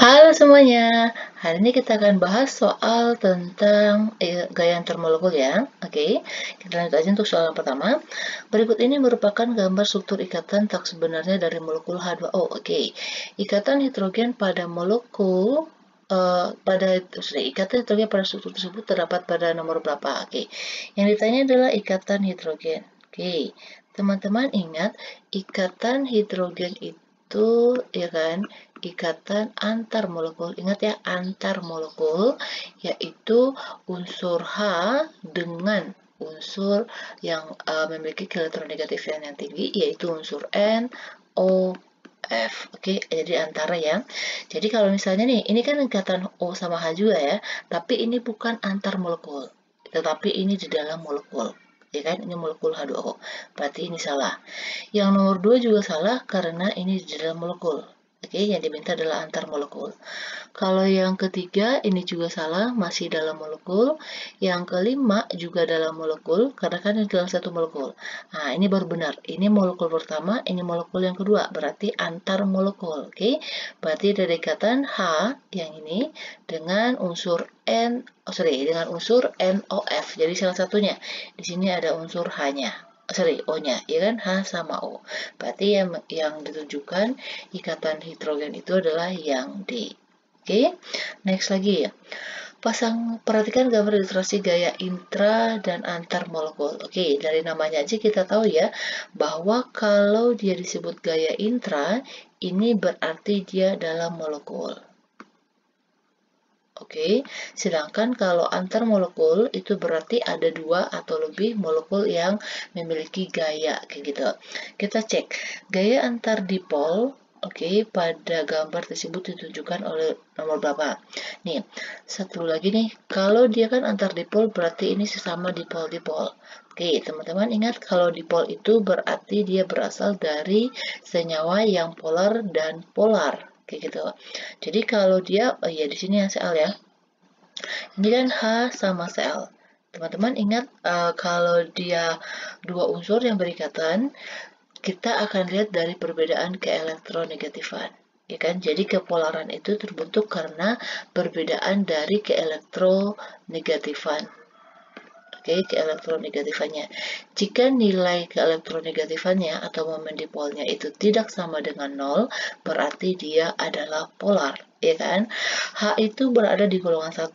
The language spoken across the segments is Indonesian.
Halo semuanya, hari ini kita akan bahas soal tentang gaya antar molekul ya. Oke, kita lanjut aja untuk soal yang pertama. Berikut ini merupakan gambar struktur ikatan tak sebenarnya dari molekul H2O. Oke, ikatan hidrogen pada molekul ikatan hidrogen pada struktur tersebut terdapat pada nomor berapa? Oke, yang ditanya adalah ikatan hidrogen. Oke, teman-teman ingat ikatan hidrogen itu ya kan ikatan antar molekul. Ingat ya, antar molekul yaitu unsur H dengan unsur yang memiliki elektronegatif yang tinggi yaitu unsur N, O, F. Oke, jadi antara ya. Jadi kalau misalnya nih, ini kan ikatan O sama H juga ya, tapi ini bukan antar molekul, tetapi ini di dalam molekul. Ya kan, ini molekul H2O. Berarti ini salah. Yang nomor 2 juga salah karena ini di dalam molekul. Oke, yang diminta adalah antar molekul. Kalau yang ketiga ini juga salah, masih dalam molekul. Yang kelima juga dalam molekul, karena kan ini dalam satu molekul. Nah, ini baru benar. Ini molekul pertama, ini molekul yang kedua. Berarti antar molekul. Oke, berarti ada ikatan H yang ini dengan unsur dengan unsur NOF. Jadi salah satunya. Di sini ada unsur H-nya. O-nya, ya kan? H sama O. Berarti yang ditunjukkan ikatan hidrogen itu adalah yang D. Oke, next lagi ya. Perhatikan gambar ilustrasi gaya intra dan antar molekul. Oke, dari namanya aja kita tahu ya, bahwa kalau dia disebut gaya intra, ini berarti dia dalam molekul. Oke, sedangkan kalau antar molekul itu berarti ada dua atau lebih molekul yang memiliki gaya kayak gitu. Kita cek gaya antar dipol. Oke, pada gambar tersebut ditunjukkan oleh nomor berapa? Nih, satu lagi nih, kalau dia kan antar dipol berarti ini sesama dipol-dipol. Oke, teman-teman ingat kalau dipol itu berarti dia berasal dari senyawa yang polar dan polar kayak gitu. Jadi kalau dia, ya di sini yang Cl ya. Ini kan H sama Cl. Teman-teman ingat kalau dia dua unsur yang berikatan, kita akan lihat dari perbedaan keelektronegatifan. Ya kan? Jadi kepolaran itu terbentuk karena perbedaan dari keelektronegatifan. Oke, keelektronegatifannya. Jika nilai keelektronegatifannya atau momen dipolnya itu tidak sama dengan 0, berarti dia adalah polar, ya kan? H itu berada di golongan 1.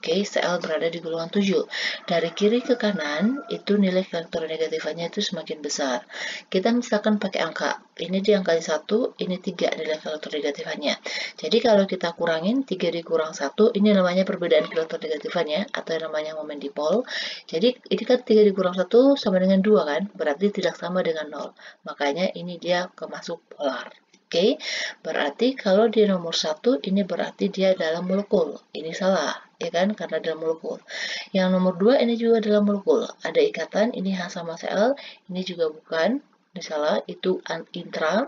Oke, Cl berada di golongan 7. Dari kiri ke kanan, itu nilai elektronegatifannya itu semakin besar. Kita misalkan pakai angka. Ini di angkanya 1, ini 3 nilai elektronegatifannya. Jadi kalau kita kurangin, 3 dikurang 1, ini namanya perbedaan elektronegatifannya, atau yang namanya momen dipol. Jadi ini kan 3 dikurang 1 sama dengan 2 kan, berarti tidak sama dengan 0. Makanya ini dia kemasuk polar. Oke, berarti kalau dia nomor 1, ini berarti dia dalam molekul. Ini salah, ya kan, karena dalam molekul. Yang nomor 2 ini juga dalam molekul. Ada ikatan, ini H sama Cl, ini juga bukan. Ini salah, itu intra.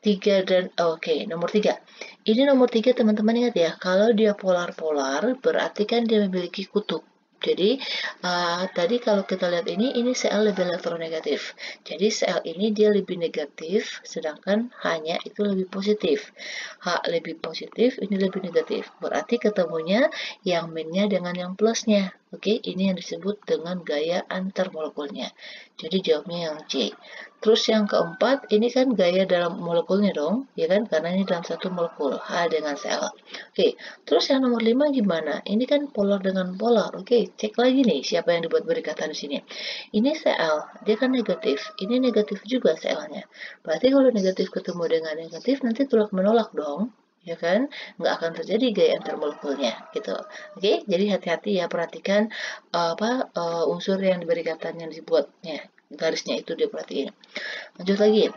3 dan oke, nomor 3. Ini nomor 3 teman-teman ingat ya, kalau dia polar-polar berarti kan dia memiliki kutub. Jadi tadi kalau kita lihat ini Cl lebih elektronegatif. Jadi Cl ini dia lebih negatif, sedangkan H-nya itu lebih positif. H lebih positif, ini lebih negatif. Berarti ketemunya yang minnya dengan yang plusnya. Oke, ini yang disebut dengan gaya antar molekulnya. Jadi jawabnya yang C. Terus yang keempat, ini kan gaya dalam molekulnya dong, ya kan? Karena ini dalam satu molekul, H dengan Cl. Oke, terus yang nomor 5 gimana? Ini kan polar dengan polar. Oke, cek lagi nih siapa yang dibuat berikatan di sini. Ini Cl, dia kan negatif. Ini negatif juga Cl-nya. Berarti kalau negatif ketemu dengan negatif, nanti tolak menolak dong. Ya kan, nggak akan terjadi gaya antar molekulnya gitu. Oke, jadi hati-hati ya, perhatikan unsur yang diberikan yang dibuatnya, garisnya itu diperhatiin. Lanjut lagi,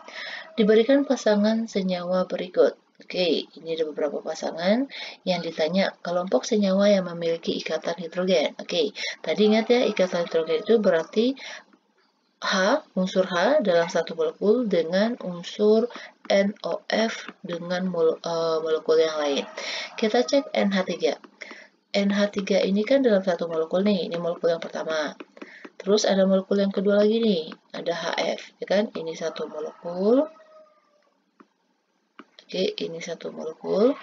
diberikan pasangan senyawa berikut. Oke, ini ada beberapa pasangan yang ditanya kelompok senyawa yang memiliki ikatan hidrogen. Oke, tadi ingat ya, ikatan hidrogen itu berarti unsur H dalam satu molekul dengan unsur NOF dengan molekul yang lain. Kita cek NH3. NH3 ini kan dalam satu molekul nih, ini molekul yang pertama. Terus ada molekul yang kedua lagi nih, ada HF, ya kan? Ini satu molekul. Oke, ini satu molekul,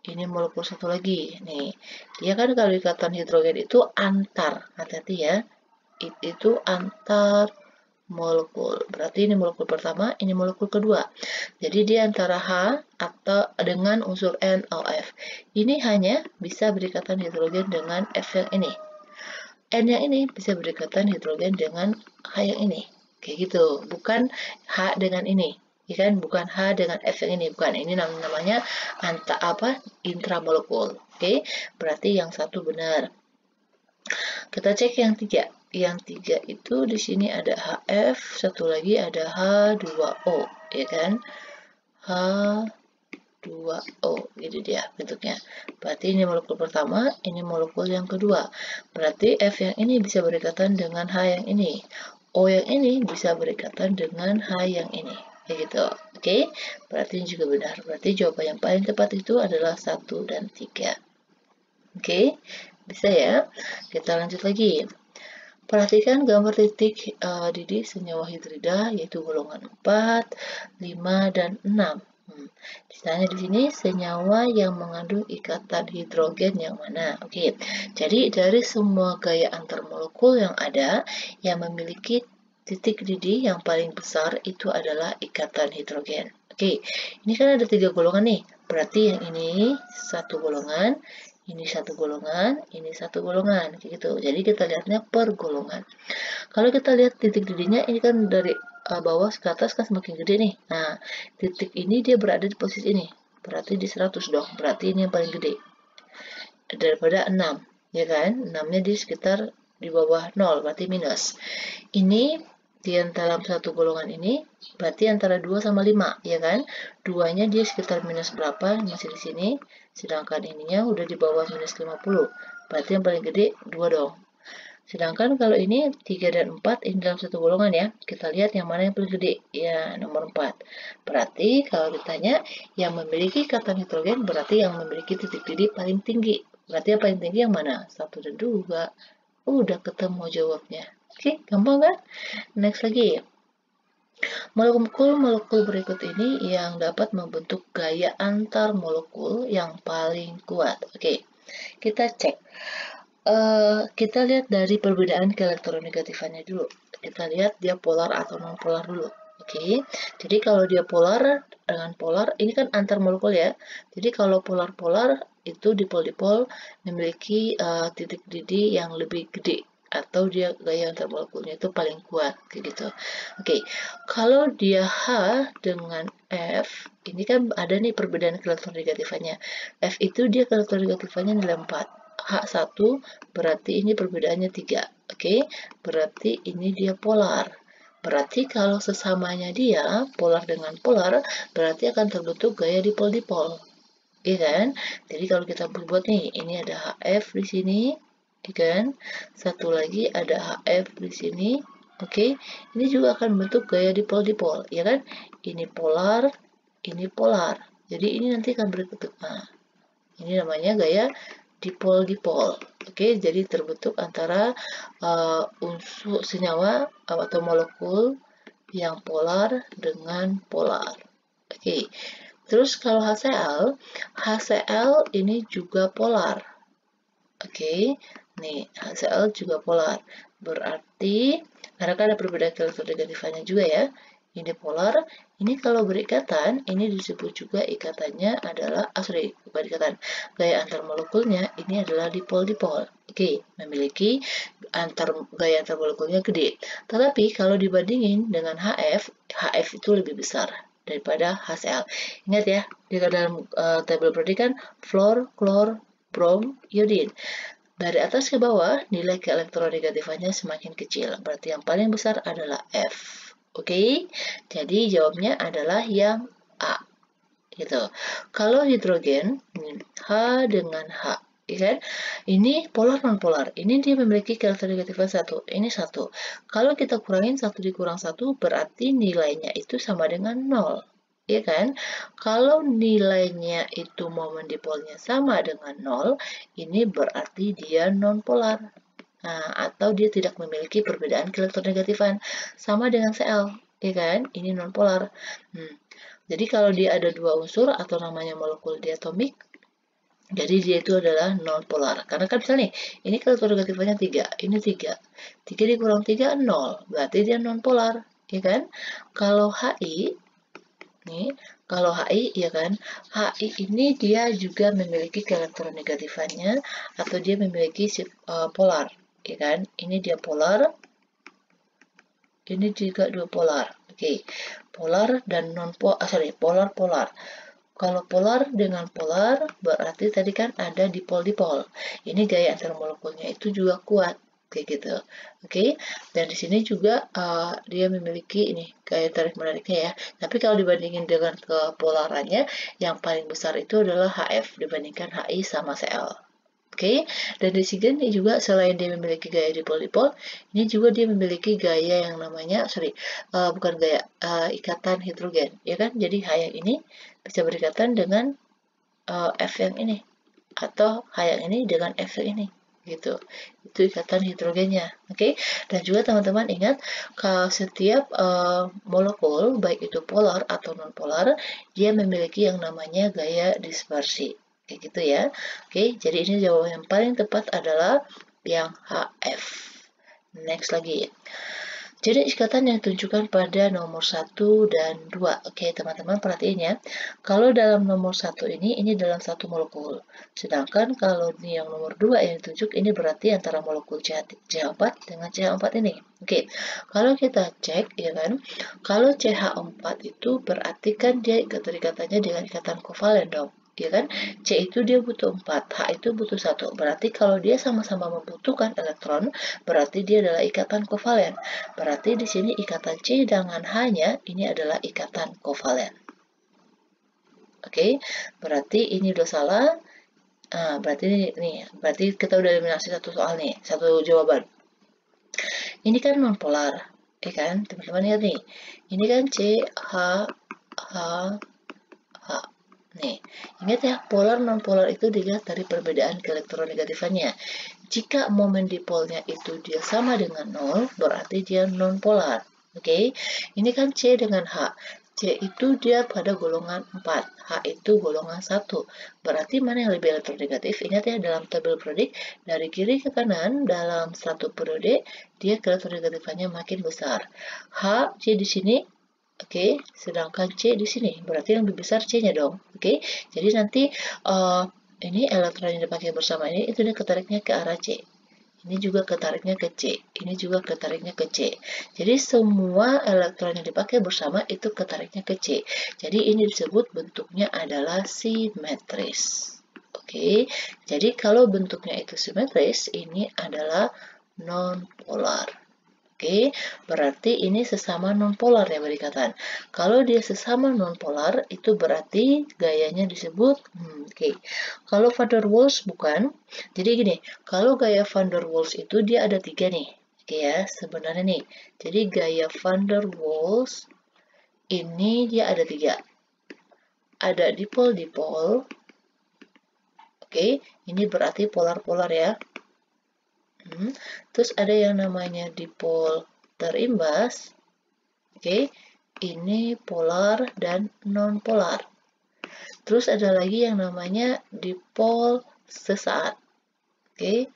ini molekul satu lagi. Nih, dia kan kalau ikatan hidrogen itu antar, hati-hati ya, itu antar molekul. Berarti ini molekul pertama, ini molekul kedua. Jadi dia antara H atau dengan unsur NOF. Ini hanya bisa berikatan hidrogen dengan F yang ini. N yang ini bisa berikatan hidrogen dengan H yang ini. Kayak gitu. Bukan H dengan ini. Ya kan? Bukan H dengan F yang ini. Bukan. Ini namanya intramolekul. Oke. Berarti yang satu benar. Kita cek yang tiga. Yang tiga itu di sini ada HF, satu lagi ada H2O, ya kan? H2O, gitu dia bentuknya. Berarti ini molekul pertama, ini molekul yang kedua. Berarti F yang ini bisa berikatan dengan H yang ini. O yang ini bisa berikatan dengan H yang ini. Kayak gitu. Oke, berarti ini juga benar. Berarti jawaban yang paling tepat itu adalah 1 dan 3. Oke, bisa ya. Kita lanjut lagi. Perhatikan gambar titik didih senyawa hidrida yaitu golongan 4, 5, dan 6. Ditanya di sini senyawa yang mengandung ikatan hidrogen yang mana? Oke, jadi dari semua gaya antar molekul yang ada yang memiliki titik didih yang paling besar itu adalah ikatan hidrogen. Oke, ini kan ada 3 golongan nih. Berarti yang ini satu golongan, ini satu golongan, ini satu golongan, gitu. Jadi kita lihatnya per golongan. Kalau kita lihat titik didihnya, ini kan dari bawah ke atas kan semakin gede nih. Nah, titik ini dia berada di posisi ini. Berarti di 100 dong. Berarti ini yang paling gede. Daripada 6, ya kan? 6-nya di sekitar di bawah 0, berarti minus. Ini di dalam satu golongan ini berarti antara 2 sama 5, ya kan? 2-nya dia sekitar minus berapa? Masih di sini. Sedangkan ininya udah di bawah minus 50. Berarti yang paling gede 2 dong. Sedangkan kalau ini 3 dan 4 ini dalam satu golongan ya. Kita lihat yang mana yang paling gede. Ya, nomor 4. Berarti kalau ditanya yang memiliki ikatan hidrogen berarti yang memiliki titik didih paling tinggi. Berarti yang paling tinggi yang mana? 1 dan 2. Udah ketemu jawabnya. Oke, gampang kan? Next lagi. Molekul-molekul berikut ini yang dapat membentuk gaya antar molekul yang paling kuat. Oke, kita cek. Kita lihat dari perbedaan keelektronegatifannya dulu. Kita lihat dia polar atau non-polar dulu. Oke, jadi kalau dia polar dengan polar, ini kan antar molekul ya. Jadi kalau polar-polar itu dipol-dipol memiliki titik didih yang lebih gede atau dia gaya antar molekulnya itu paling kuat kayak gitu. Oke, kalau dia H dengan F, ini kan ada nih perbedaan keelektronegatifannya. F itu dia keelektronegatifannya nilai 4. H1 berarti ini perbedaannya 3. Oke, berarti ini dia polar. Berarti kalau sesamanya dia polar dengan polar, berarti akan terbentuk gaya dipol-dipol. Iya kan? Jadi kalau kita buat nih, ini ada HF di sini, iya kan? Satu lagi ada HF di sini. Oke, ini juga akan bentuk gaya dipol-dipol, ya kan? Ini polar, ini polar. Jadi ini nanti akan berbentuk. Nah, ini namanya gaya dipol-dipol. Oke, jadi terbentuk antara unsur senyawa atau molekul yang polar dengan polar. Oke, terus kalau HCl ini juga polar. Oke, nih HCl juga polar. Berarti, karena kan ada perbedaan elektronegatifannya juga ya. Ini polar, ini kalau berikatan, ini disebut juga ikatannya adalah, bukan ikatan, gaya antar molekulnya, ini adalah dipol-dipol. Oke, memiliki gaya antar molekulnya gede. Tetapi kalau dibandingin dengan HF, HF itu lebih besar daripada HCl. Ingat ya, di dalam tabel perhatikan fluor, klor, brom, iodin. Dari atas ke bawah, nilai keelektronegatifannya semakin kecil. Berarti yang paling besar adalah F. Oke, jadi jawabnya adalah yang A. Gitu. Kalau hidrogen, H dengan H. Ya kan? Ini polar non-polar. Ini dia memiliki keelektronegatifan 1. Ini 1. Kalau kita kurangin 1 dikurang 1, berarti nilainya itu sama dengan 0. Ya kan? Kalau nilainya itu momen dipolnya sama dengan 0, ini berarti dia non-polar. Nah, atau dia tidak memiliki perbedaan keelektronegatifan. Sama dengan Cl, ya kan? Ini non-polar. Jadi kalau dia ada 2 unsur atau namanya molekul diatomik, Jadi dia itu adalah non-polar. Karena kan misalnya nih, ini elektronegatifnya 3, ini 3. 3 dikurang 3, 0. Berarti dia non-polar, ya kan? Kalau HI, nih, kalau HI, ya kan? HI ini dia juga memiliki elektronegatifannya, atau dia memiliki polar, ya kan? Ini dia polar, ini juga dua polar. Oke, polar dan polar-polar. Kalau polar dengan polar, berarti tadi kan ada dipol-dipol. Ini gaya antar molekulnya itu juga kuat, kayak gitu. Oke, dan di sini juga dia memiliki ini gaya tarik menariknya ya. Tapi kalau dibandingin dengan kepolarannya, yang paling besar itu adalah HF dibandingkan HI sama Cl. Oke, dan di sini juga selain dia memiliki gaya dipol-dipol, ini juga dia memiliki gaya yang namanya, bukan gaya, ikatan hidrogen, ya kan? Jadi H yang ini bisa berikatan dengan F yang ini, atau H yang ini dengan F yang ini, gitu. Itu ikatan hidrogennya, oke? Dan juga teman-teman ingat, kalau setiap molekul, baik itu polar atau non-polar, dia memiliki yang namanya gaya dispersi. Kayak gitu ya. Oke, jadi ini jawaban yang paling tepat adalah yang HF. Next lagi. Jadi ikatan yang ditunjukkan pada nomor 1 dan 2. Oke, teman-teman perhatiin ya. Kalau dalam nomor 1 ini dalam satu molekul. Sedangkan kalau ini yang nomor 2 yang ditunjuk, ini berarti antara molekul CH4 dengan CH4 ini. Oke, kalau kita cek, ya kan, kalau CH4 itu berarti kan dia keterikatannya dengan ikatan kovalen dong. Ya kan, C itu dia butuh 4, H itu butuh 1. Berarti kalau dia sama-sama membutuhkan elektron, berarti dia adalah ikatan kovalen. Berarti di sini ikatan C dengan H-nya ini adalah ikatan kovalen. Oke, berarti ini udah salah. Nah, berarti kita udah eliminasi satu soal nih, satu jawaban. Ini kan non-polar, ya kan? Teman-teman lihat nih. Ini kan C, H, H, H. Nih, ingat ya, polar non-polar itu dilihat dari perbedaan keelektronegatifannya. Jika momen dipolnya itu dia sama dengan 0, berarti dia non-polar. Oke, ini kan C dengan H. C itu dia pada golongan 4, H itu golongan 1. Berarti mana yang lebih elektronegatif? Ingat ya, dalam tabel periodik, dari kiri ke kanan, dalam satu periode, dia elektronegatifannya makin besar. H, C di sini, oke, sedangkan C di sini, berarti yang lebih besar C-nya dong. Oke, jadi nanti ini elektron yang dipakai bersama ini, itu dia ketariknya ke arah C. Ini juga ketariknya ke C. Ini juga ketariknya ke C. Jadi semua elektron yang dipakai bersama itu ketariknya ke C. Jadi ini disebut bentuknya adalah simetris. Oke, jadi kalau bentuknya itu simetris, ini adalah non-polar. Oke, berarti ini sesama nonpolar ya berikatan. Kalau dia sesama nonpolar, itu berarti gayanya disebut, oke. Kalau van der Waals bukan. Jadi gini, kalau gaya van der Waals itu dia ada 3 nih. Oke ya, sebenarnya nih. Jadi gaya van der Waals ini dia ada 3. Ada dipol-dipol. Oke, ini berarti polar-polar ya. Terus ada yang namanya dipol terimbas. Oke, ini polar dan non-polar. Terus ada lagi yang namanya dipol sesaat. Oke,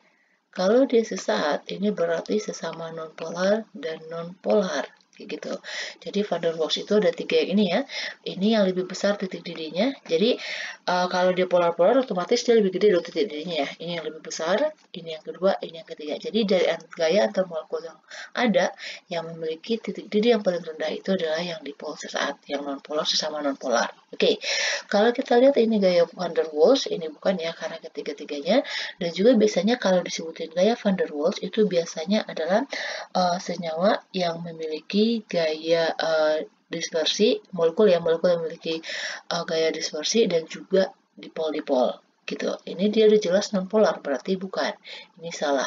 kalau dia sesaat, ini berarti sesama non-polar dan non-polar. Gitu. Jadi van der Waals itu ada 3 yang ini ya. Ini yang lebih besar titik didihnya. Jadi kalau dia polar-polar otomatis dia lebih gede dari titik didihnya ya. Ini yang lebih besar, ini yang kedua, ini yang ketiga. Jadi dari gaya antar molekul yang ada yang memiliki titik didih yang paling rendah itu adalah yang dipol sesaat, yang non-polar sesama non-polar. Oke. Kalau kita lihat ini gaya van der Waals, ini bukan ya karena ketiga-tiganya. Dan juga biasanya kalau disebutin gaya van der Waals itu biasanya adalah senyawa yang memiliki gaya dispersi, molekul yang memiliki gaya dispersi dan juga dipol-dipol gitu. Ini dia udah jelas non-polar, berarti bukan. Ini salah.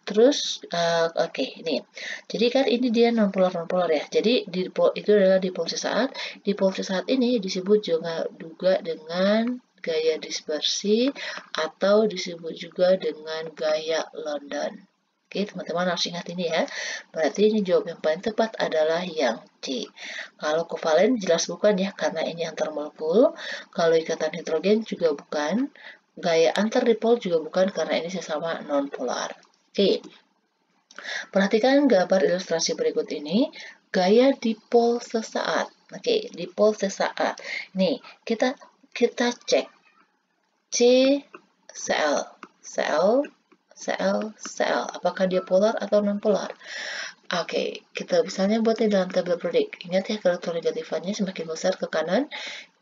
Terus, oke, ini. Jadi kan ini dia non-polar ya. Jadi itu adalah dipol sesaat. Dipol sesaat ini disebut juga dengan gaya dispersi atau disebut juga dengan gaya London. Oke, teman-teman harus ingat ini ya. Berarti ini jawab yang paling tepat adalah yang C. Kalau kovalen jelas bukan ya, karena ini antar molekul. Kalau ikatan hidrogen juga bukan. gaya antar dipol juga bukan karena ini sesama non-polar. Oke, perhatikan gambar ilustrasi berikut ini, gaya dipol sesaat. Oke, dipol sesaat. Nih, kita cek C, Cl, Cl, Cl, Cl. Apakah dia polar atau non-polar? Oke, kita misalnya buat di dalam tabel periodik. Ingat ya, elektronegatifannya semakin besar ke kanan,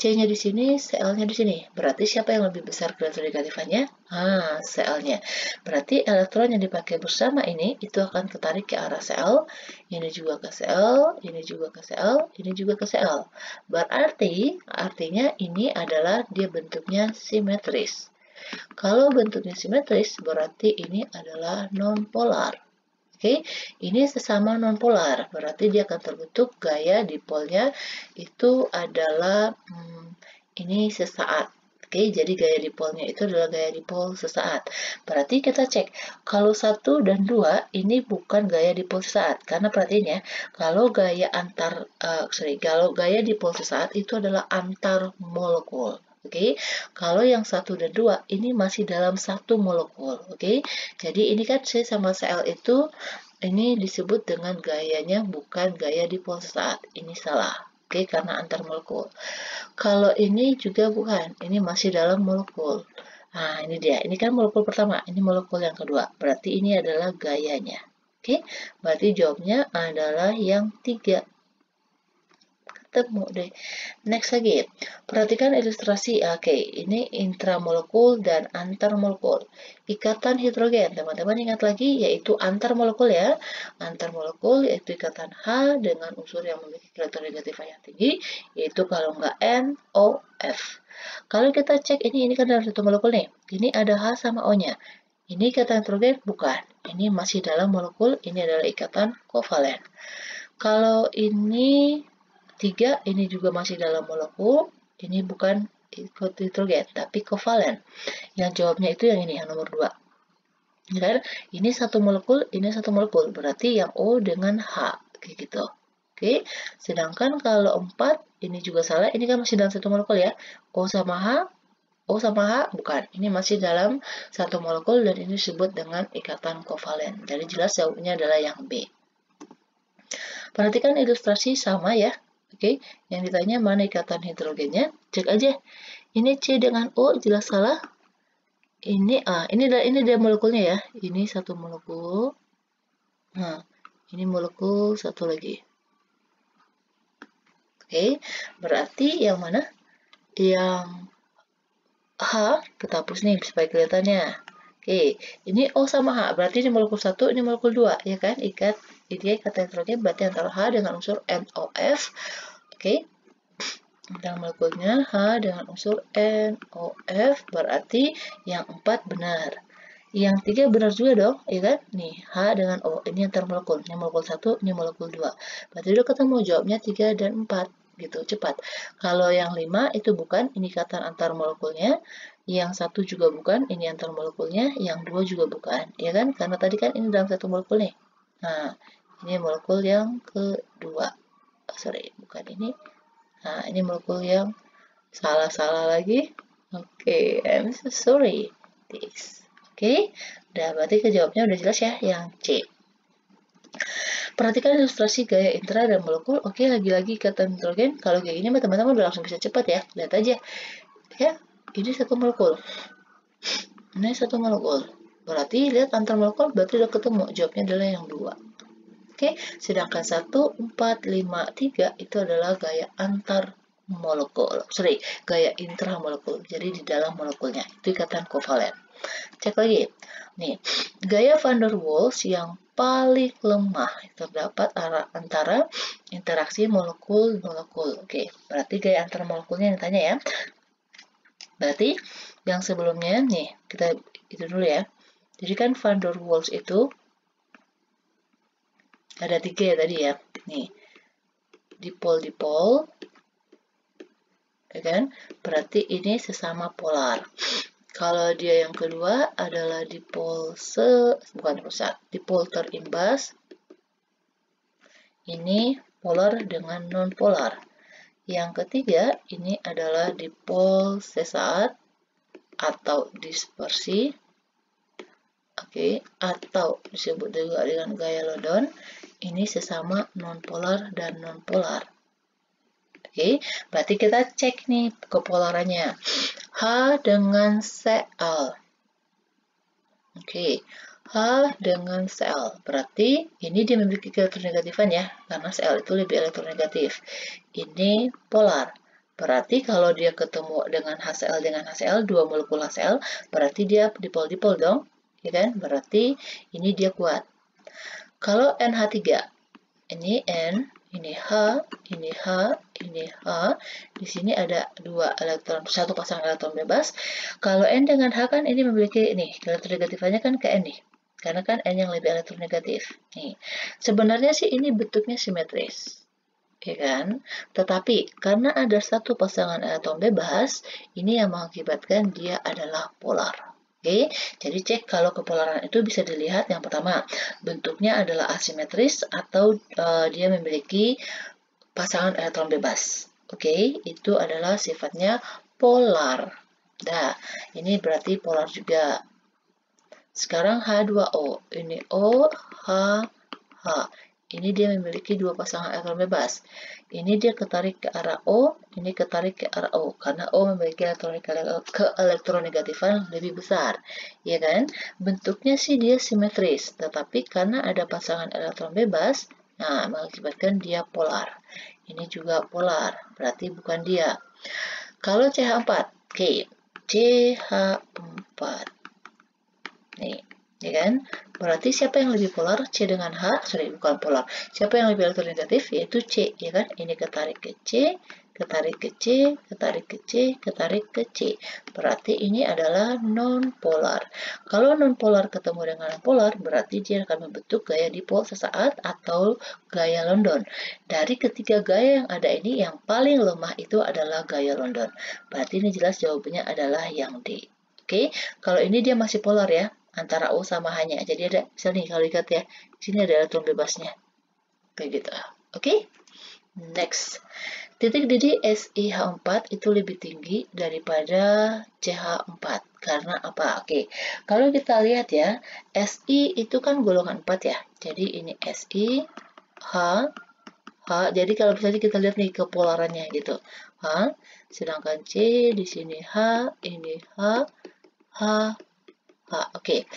C-nya di sini, Cl-nya di sini. Berarti siapa yang lebih besar elektronegatifannya? Cl-nya. Berarti elektron yang dipakai bersama ini itu akan ketarik ke arah Cl, ini juga ke Cl, ini juga ke Cl, ini juga ke Cl. Berarti artinya ini adalah dia bentuknya simetris. Kalau bentuknya simetris, berarti ini adalah non-polar. Oke, ini sesama nonpolar, berarti dia akan terbentuk gaya dipolnya itu adalah ini sesaat. Oke, jadi gaya dipolnya itu adalah gaya dipol sesaat. Berarti kita cek, kalau 1 dan 2 ini bukan gaya dipol sesaat. Karena perhatiin ya, kalau gaya kalau gaya dipol sesaat itu adalah antar molekul. Oke, kalau yang 1 dan 2 ini masih dalam satu molekul. Oke, jadi ini kan C sama Cl itu ini disebut dengan gayanya bukan gaya dipol sesaat. Ini salah. Oke, karena antar molekul. Kalau ini juga bukan. Ini masih dalam molekul. Nah, ini dia. Ini kan molekul pertama. Ini molekul yang kedua. Berarti ini adalah gayanya. Oke, berarti jawabnya adalah yang 3. Ketemu deh. Next lagi. Perhatikan ilustrasi. Oke, ini intramolekul dan antar molekul. Ikatan hidrogen. Teman-teman ingat lagi, yaitu antar molekul ya. Antar molekul yaitu ikatan H dengan unsur yang memiliki elektronegatifan yang tinggi, yaitu kalau nggak NOF. Kalau kita cek ini kan dalam satu molekul nih. Ini ada H sama O-nya. Ini ikatan hidrogen? Bukan. Ini masih dalam molekul, ini adalah ikatan kovalen. Kalau ini 3, ini juga masih dalam molekul, ini bukan hidrogen, tapi kovalen. Yang jawabnya itu yang ini, yang nomor 2. Dan ini satu molekul, ini satu molekul, berarti yang O dengan H, kayak gitu. Oke, sedangkan kalau 4, ini juga salah, ini kan masih dalam satu molekul ya. O sama H, bukan. Ini masih dalam satu molekul dan ini disebut dengan ikatan kovalen. Jadi jelas jawabnya adalah yang B. Perhatikan ilustrasi sama ya. Oke, yang ditanya mana ikatan hidrogennya, cek aja. Ini C dengan O jelas salah. Ini ini dia molekulnya ya. Ini satu molekul. Nah, ini molekul satu lagi. Oke, berarti yang mana? Yang H, kita hapus nih supaya kelihatannya. Oke, ini O sama H, berarti ini molekul 1, ini molekul 2, ya kan? Dia ikatan hidrogen berarti antara H dengan unsur NOF. Oke, dan molekulnya H dengan unsur NOF, berarti yang 4 benar. Yang 3 benar juga dong, ya kan? Nih, H dengan O, ini antar molekul. Ini molekul 1, ini molekul 2. Berarti udah ketemu jawabnya 3 dan 4. Gitu, cepat. Kalau yang 5 itu bukan, ini ikatan antar molekulnya. Yang 1 juga bukan, ini antar molekulnya. Yang 2 juga bukan, ya kan? Karena tadi kan ini dalam satu molekul nih. Nah, ini molekul yang kedua. Bukan ini. Nah, ini molekul yang salah lagi. Oke, I'm so sorry. This. Oke, udah berarti kejawabnya udah jelas ya, yang C. Perhatikan ilustrasi gaya intra dan molekul. Oke, lagi-lagi ikatan hidrogen. Kalau kayak gini teman-teman udah langsung bisa cepat ya. Lihat aja. Ya, ini satu molekul. Ini satu molekul. Berarti lihat antar molekul berarti udah ketemu. Jawabnya adalah yang 2. Oke, sedangkan 1, 4, 5, 3 itu adalah gaya antar molekul. Gaya intramolekul. Jadi di dalam molekulnya. Itu ikatan kovalen. Cek lagi. Nih, gaya van der Waals yang paling lemah terdapat antara interaksi molekul-molekul. Oke, berarti gaya antar molekulnya yang ditanya ya. Berarti yang sebelumnya nih, kita itu dulu ya. Jadi kan van der Waals itu ada 3 ya tadi ya. Nih, dipol-dipol, ya kan? Berarti ini sesama polar. Kalau dia yang kedua adalah dipol dipol terimbas. Ini polar dengan non-polar. Yang ketiga, ini adalah dipol sesaat. atau dispersi, oke, atau disebut juga dengan gaya London, ini sesama nonpolar dan nonpolar. Oke, berarti kita cek nih kepolarannya. H dengan Cl. Oke, H dengan Cl. Berarti ini dia memiliki elektronegatifan ya, karena Cl itu lebih elektronegatif. Ini polar. Berarti kalau dia ketemu dengan HCl dengan HCl, dua molekul HCl, berarti dia dipol-dipol dong, ya kan? Berarti ini dia kuat. Kalau NH3, ini N, ini H, ini H, ini H. Di sini ada dua elektron, satu pasang elektron bebas. Kalau N dengan H kan ini memiliki ini elektronegatifnya kan ke N nih. Karena kan N yang lebih elektronegatif. Nih, sebenarnya sih ini bentuknya simetris. Ya kan? Tetapi karena ada satu pasangan elektron bebas, ini yang mengakibatkan dia adalah polar. Oke, jadi cek kalau kepolaran itu bisa dilihat yang pertama, bentuknya adalah asimetris atau dia memiliki pasangan elektron bebas. Oke, itu adalah sifatnya polar. Nah, ini berarti polar juga. Sekarang H2O, ini O, H, H. Ini dia memiliki dua pasangan elektron bebas. Ini dia ketarik ke arah O, ini ketarik ke arah O. Karena O memiliki keelektronegatifan lebih besar. Ya kan? Bentuknya sih dia simetris. Tetapi karena ada pasangan elektron bebas, nah mengakibatkan dia polar. Ini juga polar. Berarti bukan dia. Kalau CH4, oke. CH4. Nih. Ya kan? Berarti siapa yang lebih polar? C dengan H, bukan polar. Siapa yang lebih elektronegatif? Yaitu C, ya kan? Ini ketarik ke C, ketarik ke C, ketarik ke C, ketarik ke C. Berarti ini adalah non-polar. Kalau non-polar ketemu dengan polar, berarti dia akan membentuk gaya dipol sesaat atau gaya London. Dari ketiga gaya yang ada ini, yang paling lemah itu adalah gaya London. Berarti ini jelas jawabannya adalah yang D. Oke, kalau ini dia masih polar ya, antara O sama H-nya. Jadi ada, misalnya nih kalau lihat ya, di sini ada elektron bebasnya. Kayak gitu. Oke? Next. Titik didih SiH4 itu lebih tinggi daripada CH4. Karena apa? Oke. Kalau kita lihat ya, Si itu kan golongan 4 ya. Jadi ini Si, H, H. Jadi kalau misalnya kita lihat nih kepolarannya gitu. H, sedangkan C di sini H, ini H, H, H. Oke.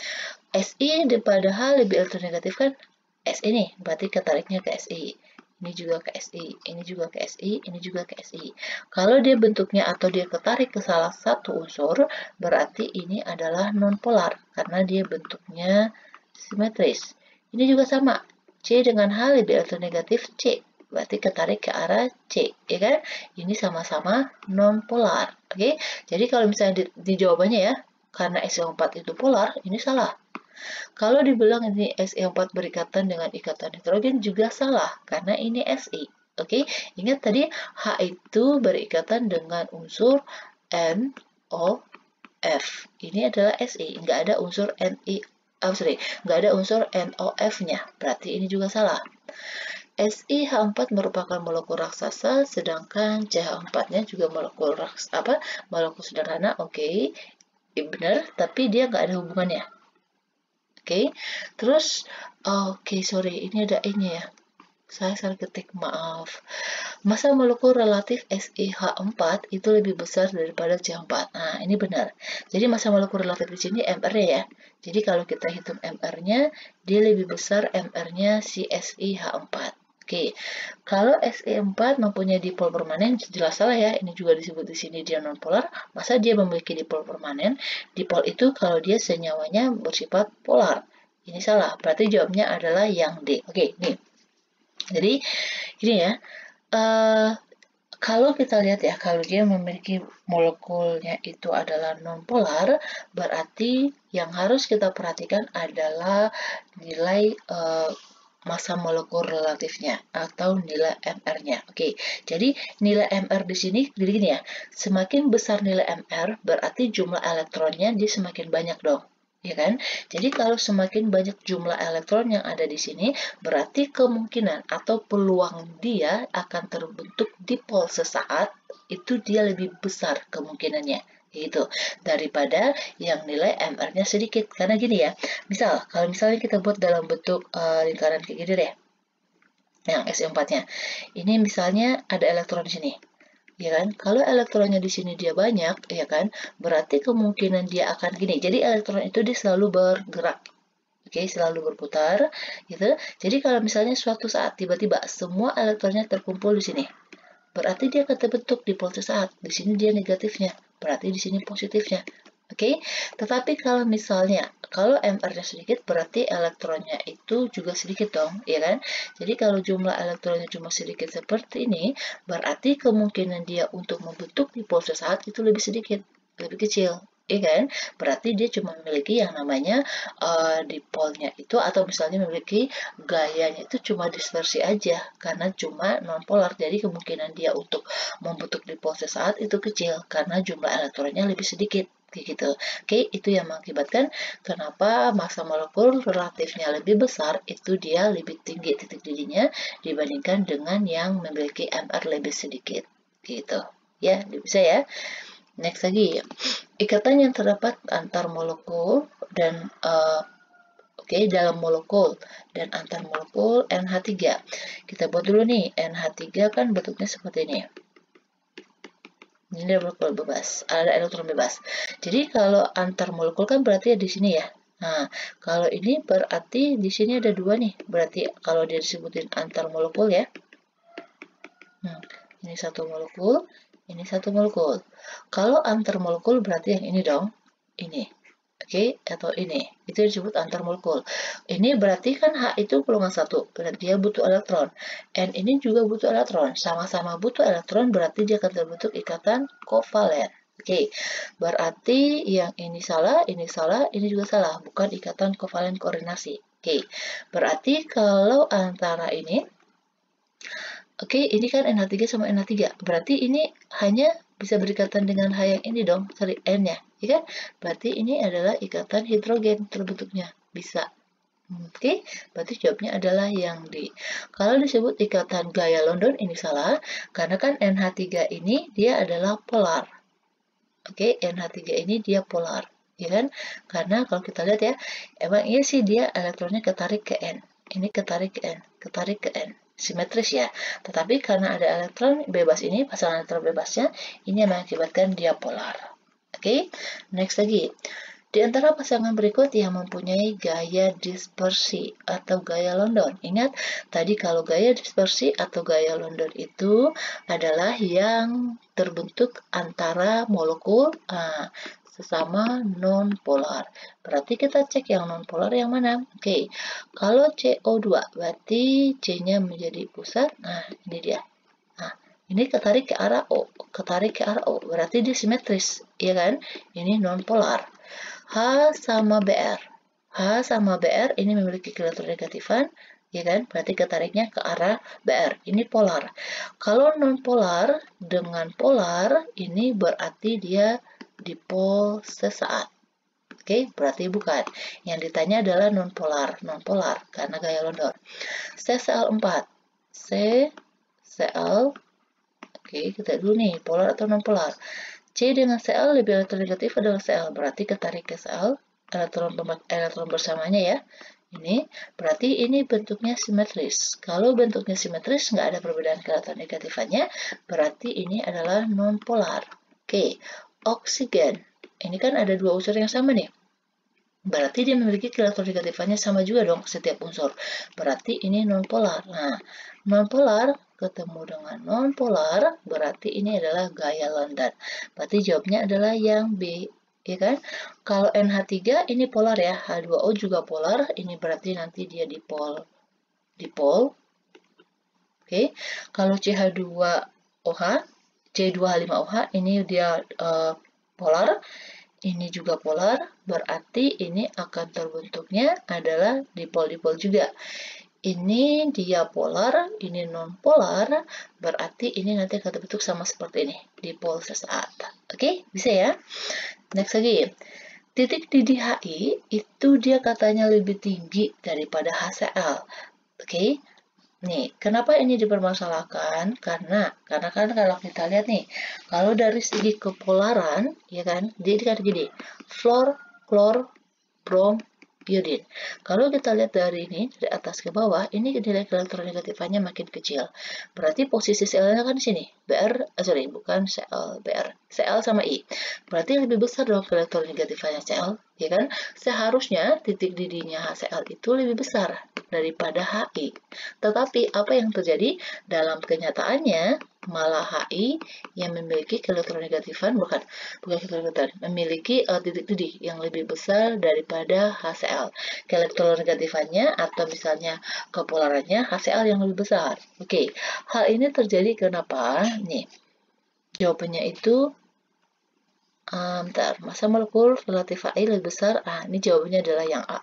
Si daripada H lebih elektronegatif kan? Si nih, berarti ketariknya ke Si. Ini juga ke Si, ini juga ke Si, ini juga ke Si. Kalau dia bentuknya atau dia ketarik ke salah satu unsur, berarti ini adalah nonpolar karena dia bentuknya simetris. Ini juga sama. C dengan H lebih elektronegatif C. Berarti ketarik ke arah C, ya kan? Ini sama-sama nonpolar. Oke? Jadi kalau misalnya di jawabannya ya, karena SiO4 itu polar, ini salah. Kalau dibilang ini Si4 berikatan dengan ikatan nitrogen juga salah, karena ini Si. Oke, ingat tadi H itu berikatan dengan unsur NOF. Ini adalah Si, nggak ada unsur nggak ada unsur NOF-nya. Berarti ini juga salah. SiH4 merupakan molekul raksasa, sedangkan CH4-nya juga molekul molekul sederhana. Oke. Benar, tapi dia nggak ada hubungannya. Oke, terus, sorry, ini ada E-nya ya. Saya salah ketik, maaf. Massa molekul relatif SiH4 itu lebih besar daripada CH4. Nah, ini benar. Jadi massa molekul relatif di sini MR-nya ya. Jadi kalau kita hitung MR-nya, dia lebih besar MR-nya si SiH4. Oke, kalau Si4 mempunyai dipol permanen, jelas salah ya. Ini juga disebut di sini dia nonpolar. Masa dia memiliki dipol permanen? Dipol itu kalau dia senyawanya bersifat polar. Ini salah. Berarti jawabnya adalah yang D. Oke, nih. Jadi, gini ya. Kalau kita lihat ya, kalau dia memiliki molekulnya itu adalah nonpolar, berarti yang harus kita perhatikan adalah nilai massa molekul relatifnya atau nilai MR-nya. Oke, jadi nilai MR di sini gini ya, semakin besar nilai MR berarti jumlah elektronnya dia semakin banyak dong. Ya kan? Jadi kalau semakin banyak jumlah elektron yang ada di sini, berarti kemungkinan atau peluang dia akan terbentuk dipol sesaat itu dia lebih besar kemungkinannya. gitu, daripada yang nilai MR-nya sedikit. Karena gini ya, kalau misalnya kita buat dalam bentuk lingkaran kayak gini deh, yang SO4-nya. Ini misalnya ada elektron di sini. Ya kan? Kalau elektronnya di sini dia banyak, ya kan? Berarti kemungkinan dia akan gini. Jadi elektron itu dia selalu bergerak. Oke, selalu berputar gitu. Jadi kalau misalnya suatu saat tiba-tiba semua elektronnya terkumpul di sini, berarti dia akan terbentuk di pol sesaat. Di sini dia negatifnya, berarti di sini positifnya. Oke, tetapi kalau misalnya kalau MR-nya sedikit, berarti elektronnya itu juga sedikit dong, ya kan? Jadi kalau jumlah elektronnya cuma sedikit seperti ini, berarti kemungkinan dia untuk membentuk di pol sesaat itu lebih sedikit, lebih kecil. Ya kan? Berarti dia cuma memiliki yang namanya dipolnya itu, atau misalnya memiliki gayanya itu cuma dispersi aja, karena cuma nonpolar. Jadi kemungkinan dia untuk membentuk dipol sesaat itu kecil, karena jumlah elektronnya lebih sedikit. Gitu. Oke, itu yang mengakibatkan kenapa massa molekul relatifnya lebih besar, itu dia lebih tinggi titik didihnya dibandingkan dengan yang memiliki MR lebih sedikit. Gitu. Ya, bisa ya. Next lagi, ikatan yang terdapat antar molekul dan dalam molekul dan antar molekul NH3. Kita buat dulu nih, NH3 kan bentuknya seperti ini. Ini ada molekul bebas, ada elektron bebas. Jadi kalau antar molekul kan berarti di sini ya. Nah, kalau ini berarti di sini ada dua nih. Berarti kalau dia disebutin antar molekul ya. Ini satu molekul, ini satu molekul. Kalau antar molekul berarti yang ini dong, ini. Oke, atau ini. Itu disebut antar molekul. Ini berarti kan H itu golongan satu, berarti dia butuh elektron. N ini juga butuh elektron. Sama-sama butuh elektron, berarti dia akan terbentuk ikatan kovalen. Oke, berarti yang ini salah, ini juga salah. Bukan ikatan kovalen koordinasi. Oke, berarti kalau antara ini, oke, ini kan NH3 sama NH3. Berarti ini hanya bisa berikatan dengan H yang ini dong, sorry, N-nya. Ya kan? Berarti ini adalah ikatan hidrogen terbentuknya. Bisa. Oke, berarti jawabnya adalah yang D. Kalau disebut ikatan gaya London, ini salah. Karena kan NH3 ini dia adalah polar. Oke, NH3 ini dia polar. Ya kan? Karena kalau kita lihat ya, emang iya sih dia elektronnya ketarik ke N. Ini ketarik ke N, ketarik ke N. Simetris ya. Tetapi karena ada elektron bebas ini, pasangan elektron bebasnya, ini yang mengakibatkan dia polar. Oke, next lagi. Di antara pasangan berikut yang mempunyai gaya dispersi atau gaya London. Ingat, tadi kalau gaya dispersi atau gaya London itu adalah yang terbentuk antara molekul sesama non-polar. Berarti kita cek yang non-polar yang mana? Oke, kalau CO2 berarti C-nya menjadi pusat. Nah, ini dia. Nah, ini ketarik ke arah O, berarti dia simetris, ya kan? Ini non-polar. H sama BR. H sama BR ini memiliki elektronegatifan, ya kan? Berarti ketariknya ke arah BR. Ini polar. Kalau non-polar dengan polar, ini berarti dia dipol sesaat. Oke, berarti bukan. Yang ditanya adalah non-polar. Non-polar, karena gaya London. CCl4. CCl. Oke, kita dulu nih, polar atau non-polar. C dengan Cl lebih elektronegatif adalah Cl, berarti ketarik ke Cl, elektron bersamanya ya. Ini berarti ini bentuknya simetris. Kalau bentuknya simetris, nggak ada perbedaan elektronegatifannya, berarti ini adalah non-polar. Oke, oksigen. Ini kan ada dua unsur yang sama nih. Berarti dia memiliki elektronegatifannya sama juga dong setiap unsur. Berarti ini non-polar. Nah, non-polar ketemu dengan non-polar, berarti ini adalah gaya London. Berarti jawabnya adalah yang B, ya kan? Kalau NH3 ini polar ya, H2O juga polar, ini berarti nanti dia dipol. Oke. Kalau CH2OH, C2H5OH ini dia polar, ini juga polar, berarti ini akan terbentuknya adalah dipol-dipol juga. Ini dia polar, ini non-polar, berarti ini nanti akan terbentuk sama seperti ini, dipol sesaat. Oke, bisa ya? Next lagi. Titik didih HI itu dia katanya lebih tinggi daripada HCl. Oke, Nih, kenapa ini dipermasalahkan? Karena kan kalau kita lihat nih, kalau dari segi kepolaran, ya kan, dia kan gini, fluor, klor, brom, iodin. Kalau kita lihat dari ini, dari atas ke bawah, ini nilai elektronegatifnya makin kecil. Berarti posisi Cl-nya kan di sini. Bukan Cl, Br. Cl sama I. Berarti lebih besar dong elektronegatifnya Cl, ya kan? Seharusnya titik didinya HCl itu lebih besar daripada HI. Tetapi apa yang terjadi? Dalam kenyataannya, malah HI yang memiliki elektronegatifan bukan elektronegatifan, memiliki titik didih yang lebih besar daripada HCl. Elektronegatifannya atau misalnya kepolarannya HCl yang lebih besar. Oke, hal ini terjadi kenapa? Nih, jawabannya itu massa molekul relatif HI lebih besar. Ini jawabannya adalah yang A.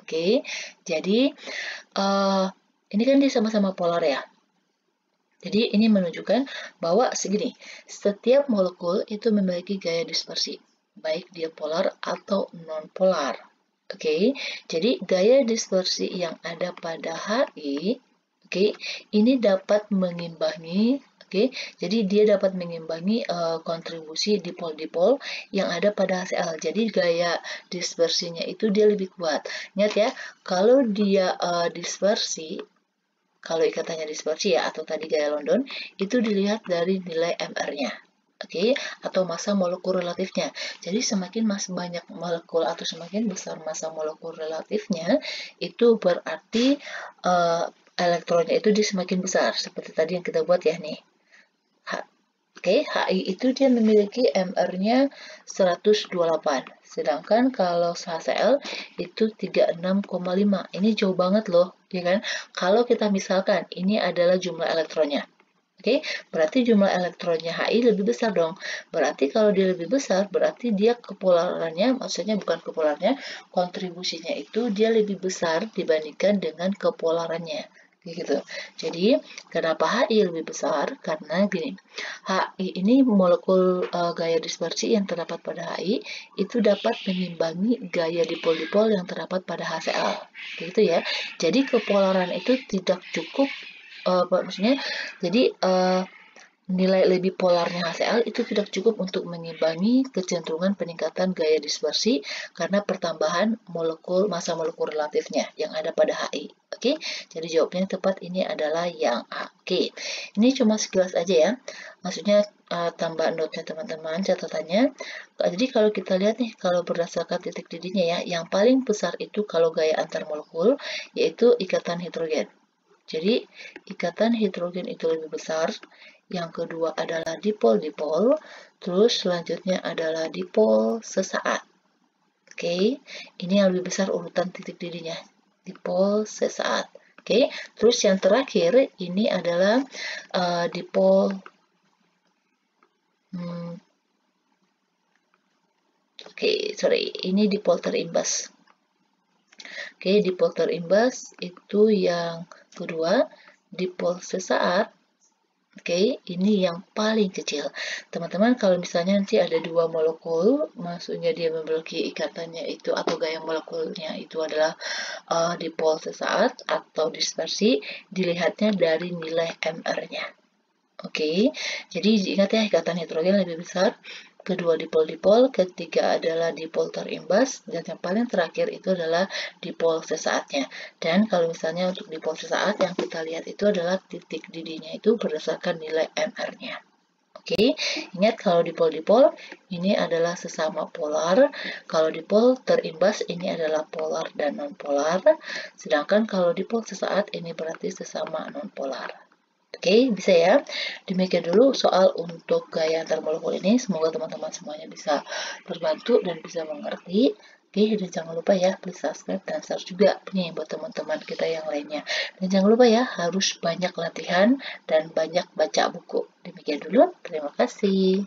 Oke, jadi ini kan dia sama-sama polar ya. Jadi ini menunjukkan bahwa segini, setiap molekul itu memiliki gaya dispersi, baik dia polar atau non-polar. Oke, jadi gaya dispersi yang ada pada HI, ini dapat mengimbangi, jadi dia dapat mengimbangi kontribusi dipol-dipol yang ada pada HCl. Jadi gaya dispersinya itu dia lebih kuat. Ingat ya, kalau dia dispersi, kalau ikatannya dispersi ya, atau tadi gaya London, itu dilihat dari nilai MR-nya. Atau massa molekul relatifnya. Jadi semakin banyak molekul atau semakin besar massa molekul relatifnya, itu berarti elektronnya itu dia semakin besar. Seperti tadi yang kita buat ya nih. HI itu dia memiliki MR-nya 128. Sedangkan kalau HCl itu 36,5. Ini jauh banget loh, ya kan? Kalau kita misalkan ini adalah jumlah elektronnya. Berarti jumlah elektronnya HI lebih besar dong. Berarti kalau dia lebih besar, berarti dia kepolarannya, maksudnya bukan kepolarannya, kontribusinya itu dia lebih besar dibandingkan dengan kepolarannya. Gitu. Jadi, kenapa HI lebih besar? Karena gini, HI ini molekul gaya dispersi yang terdapat pada HI itu dapat mengimbangi gaya dipol-dipol yang terdapat pada HCl. Gitu ya. Jadi, kepolaran itu tidak cukup maksudnya jadi nilai lebih polarnya HCl itu tidak cukup untuk mengimbangi kecenderungan peningkatan gaya dispersi karena pertambahan massa molekul relatifnya yang ada pada HI. Jadi jawabannya yang tepat ini adalah yang A. Ini cuma sekilas aja ya. Maksudnya tambah note-nya teman-teman, catatannya. Jadi kalau kita lihat nih, kalau berdasarkan titik didihnya ya, yang paling besar itu kalau gaya antar molekul, yaitu ikatan hidrogen. Jadi, ikatan hidrogen itu lebih besar. Yang kedua adalah dipol-dipol. Terus selanjutnya adalah dipol sesaat. Ini yang lebih besar urutan titik didihnya. Dipol sesaat. Terus yang terakhir ini adalah dipol ini dipol terimbas. Dipol terimbas itu yang kedua, dipol sesaat. Ini yang paling kecil. Teman-teman, kalau misalnya nanti ada dua molekul, maksudnya dia memiliki ikatannya itu atau gaya molekulnya itu adalah dipol sesaat atau dispersi, dilihatnya dari nilai MR-nya. Jadi ingat ya, ikatan hidrogen lebih besar. Kedua dipol-dipol, ketiga adalah dipol terimbas, dan yang paling terakhir itu adalah dipol sesaatnya. Dan kalau misalnya untuk dipol sesaat, yang kita lihat itu adalah titik didihnya itu berdasarkan nilai MR-nya. Ingat kalau dipol-dipol ini adalah sesama polar, kalau dipol terimbas ini adalah polar dan non-polar, sedangkan kalau dipol sesaat ini berarti sesama non-polar. Bisa ya. Demikian dulu soal untuk gaya antar molekul ini. Semoga teman-teman semuanya bisa terbantu dan bisa mengerti. Dan jangan lupa ya, please subscribe dan share juga nih buat teman-teman kita yang lainnya. Dan jangan lupa ya, harus banyak latihan dan banyak baca buku. Demikian dulu, terima kasih.